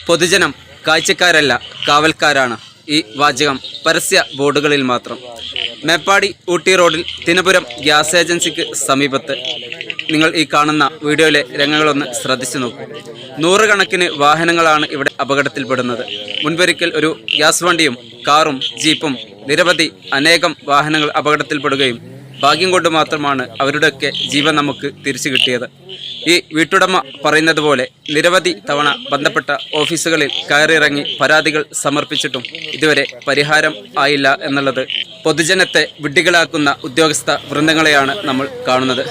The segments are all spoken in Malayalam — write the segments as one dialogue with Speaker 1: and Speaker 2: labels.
Speaker 1: പൊതുജനം കാഴ്ചക്കാരല്ല കാവൽക്കാരാണ്. ഈ വാചകം പരസ്യ ബോർഡുകളിൽ മാത്രം. മേപ്പാടി ഊട്ടി റോഡിൽ തിനപുരം ഗ്യാസ് ഏജൻസിക്ക് സമീപത്ത് നിങ്ങൾ ഈ കാണുന്ന വീഡിയോയിലെ രംഗങ്ങളൊന്ന് ശ്രദ്ധിച്ചു നോക്കൂ. നൂറുകണക്കിന് വാഹനങ്ങളാണ് ഇവിടെ അപകടത്തിൽപ്പെടുന്നത്. മുൻപൊരിക്കൽ ഒരു ഗ്യാസ് വണ്ടിയും കാറും ജീപ്പും നിരവധി അനേകം വാഹനങ്ങൾ അപകടത്തിൽപ്പെടുകയും ഭാഗ്യം കൊണ്ട് മാത്രമാണ് അവരുടെയൊക്കെ ജീവൻ നമുക്ക് തിരിച്ചു കിട്ടിയത്. ഈ വീട്ടുടമ പറയുന്നത് പോലെ നിരവധി തവണ ബന്ധപ്പെട്ട ഓഫീസുകളിൽ കയറിയിറങ്ങി പരാതികൾ സമർപ്പിച്ചിട്ടും ഇതുവരെ പരിഹാരം ആയില്ല എന്നുള്ളത് പൊതുജനത്തെ വിഡ്ഢികളാക്കുന്ന ഉദ്യോഗസ്ഥ വൃന്ദങ്ങളെയാണ് നമ്മൾ കാണുന്നത്.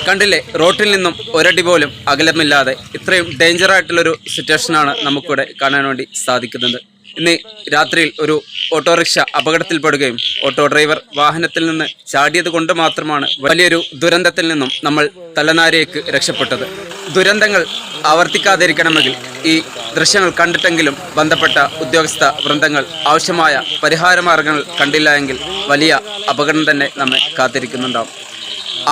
Speaker 1: കണ്ടില്ലേ, റോട്ടിൽ നിന്നും ഒരടി പോലും അകലമില്ലാതെ ഇത്രയും ഡേഞ്ചറായിട്ടുള്ളൊരു സിറ്റുവേഷനാണ് നമുക്കിവിടെ കാണാൻ വേണ്ടി സാധിക്കുന്നത്. ഇന്ന് രാത്രിയിൽ ഒരു ഓട്ടോറിക്ഷ അപകടത്തിൽപ്പെടുകയും ഓട്ടോ ഡ്രൈവർ വാഹനത്തിൽ നിന്ന് ചാടിയത് കൊണ്ട് മാത്രമാണ് വലിയൊരു ദുരന്തത്തിൽ നിന്നും നമ്മൾ തലനാരിയേക്ക് രക്ഷപ്പെട്ടത്. ദുരന്തങ്ങൾ ആവർത്തിക്കാതിരിക്കണമെങ്കിൽ ഈ ദൃശ്യങ്ങൾ കണ്ടിട്ടെങ്കിലും ബന്ധപ്പെട്ട ഉദ്യോഗസ്ഥ വൃന്ദങ്ങൾ ആവശ്യമായ പരിഹാര മാർഗങ്ങൾ കണ്ടില്ല എങ്കിൽ വലിയ അപകടം തന്നെ നമ്മെ കാത്തിരിക്കുന്നുണ്ടാവും.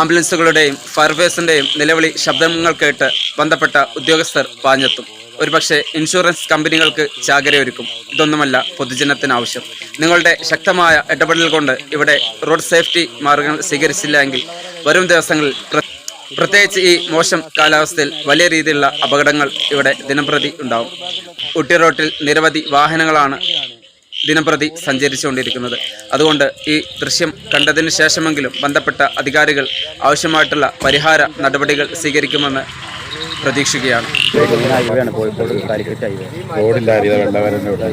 Speaker 1: ആംബുലൻസുകളുടെയും ഫയർഫോഴ്സിൻ്റെയും നിലവിളി ശബ്ദങ്ങൾ കേട്ട് ബന്ധപ്പെട്ട ഉദ്യോഗസ്ഥർ പാഞ്ഞെത്തും. ഒരുപക്ഷെ ഇൻഷുറൻസ് കമ്പനികൾക്ക് ചാകരയൊരുക്കും. ഇതൊന്നുമല്ല പൊതുജനത്തിന് ആവശ്യം. നിങ്ങളുടെ ശക്തമായ ഇടപെടൽ കൊണ്ട് ഇവിടെ റോഡ് സേഫ്റ്റി മാർഗങ്ങൾ സ്വീകരിച്ചില്ല എങ്കിൽ വരും ദിവസങ്ങളിൽ പ്രത്യേകിച്ച് ഈ മോശം കാലാവസ്ഥയിൽ വലിയ രീതിയിലുള്ള അപകടങ്ങൾ ഇവിടെ ദിനംപ്രതി ഉണ്ടാവും. ഊട്ടി റോട്ടിൽ നിരവധി വാഹനങ്ങളാണ് ദിനംപ്രതി സഞ്ചരിച്ചുകൊണ്ടിരിക്കുന്നത്. അതുകൊണ്ട് ഈ ദൃശ്യം കണ്ടതിന് ശേഷമെങ്കിലും ബന്ധപ്പെട്ട അധികാരികൾ ആവശ്യമായിട്ടുള്ള പരിഹാര നടപടികൾ സ്വീകരിക്കുമെന്ന് പ്രതീക്ഷിക്കുകയാണ്.
Speaker 2: കോഴിക്കോട് കാലിക്കറ്റ് ഹൈവേ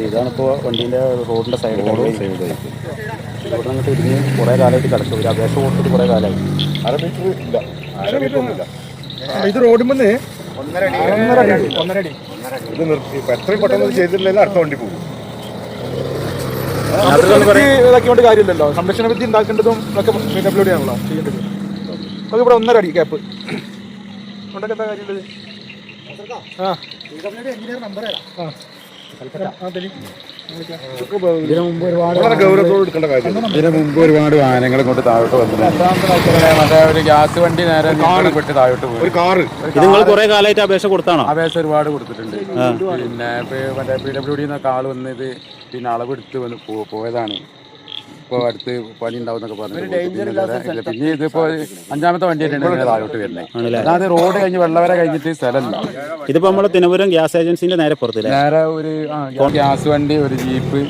Speaker 2: ഇതാണിപ്പോൾ വണ്ടീൻ്റെ റോഡിൻ്റെ സൈഡ് ഇവിടെ അങ്ങോട്ട് ഇടിഞ്ഞ് കുറേ കാലമായിട്ട് കിടക്കും. ഒരു അപേക്ഷ കൊടുത്തിട്ട് കുറേ കാലമായി.
Speaker 3: ഇത് റോഡിൽ ഒന്നരടി ഇത് നിർത്തി എത്രയും പെട്ടെന്ന് ചെയ്തിട്ടില്ല അടുത്ത വണ്ടി പോകും. ഇതാക്കിയോണ്ട് കാര്യമില്ലല്ലോ. സംരക്ഷണ വിധി ഉണ്ടാക്കേണ്ടതും ഒക്കെ PWD ആണല്ലോ ചെയ്യേണ്ടത്. അത് ഇവിടെ 1.5 അടി ഗ്യാപ്പ് കൊണ്ടൊക്കെ എന്താ കാര്യമുള്ളത്?
Speaker 2: ഇതിനു മുമ്പ് ഒരുപാട് വാഹനങ്ങൾ കൊണ്ട് താഴോട്ട് വന്നിട്ടുണ്ട്. മറ്റേ ഒരു ഗ്യാസ് വണ്ടി നേരെ പെട്ട് താഴോട്ട് പോയി. ഒരു കാറ്. ഇത് നിങ്ങൾ കുറെ കാലമായിട്ട് അപേക്ഷ കൊടുത്താണോ? അപേക്ഷ ഒരുപാട് കൊടുത്തിട്ടുണ്ട്. പിന്നെ മറ്റേ PWD എന്നൊക്കെ ആള് വന്നത് പിന്നെ അളവെടുത്ത് വന്ന് പോയതാണ്. ഇപ്പോൾ അടുത്ത് പണി ഉണ്ടാവും എന്നൊക്കെ പറഞ്ഞു. പിന്നെ ഇതിപ്പോ 5ാമത്തെ വണ്ടിയായിട്ടാണ് താഴോട്ട് വരുന്നത്. അതായത് റോഡ് കഴിഞ്ഞ് വെള്ളവര കഴിഞ്ഞിട്ട് സ്ഥലമില്ല. ഇതിപ്പോ നമ്മള് തിനപുരം ഗ്യാസ് ഏജൻസിന്റെ നേരെ പുറത്തില്ല. നേരെ ഒരു ഗ്യാസ് വണ്ടി, ഒരു ജീപ്പ്,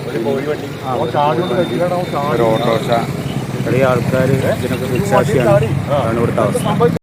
Speaker 2: ഒരു ഓട്ടോറിക്ഷ. ചെറിയ ആൾക്കാർ ഇതിനൊക്കെ ദൃക്സാക്ഷിയാണ് ഇവിടുത്തെ അവസ്ഥ.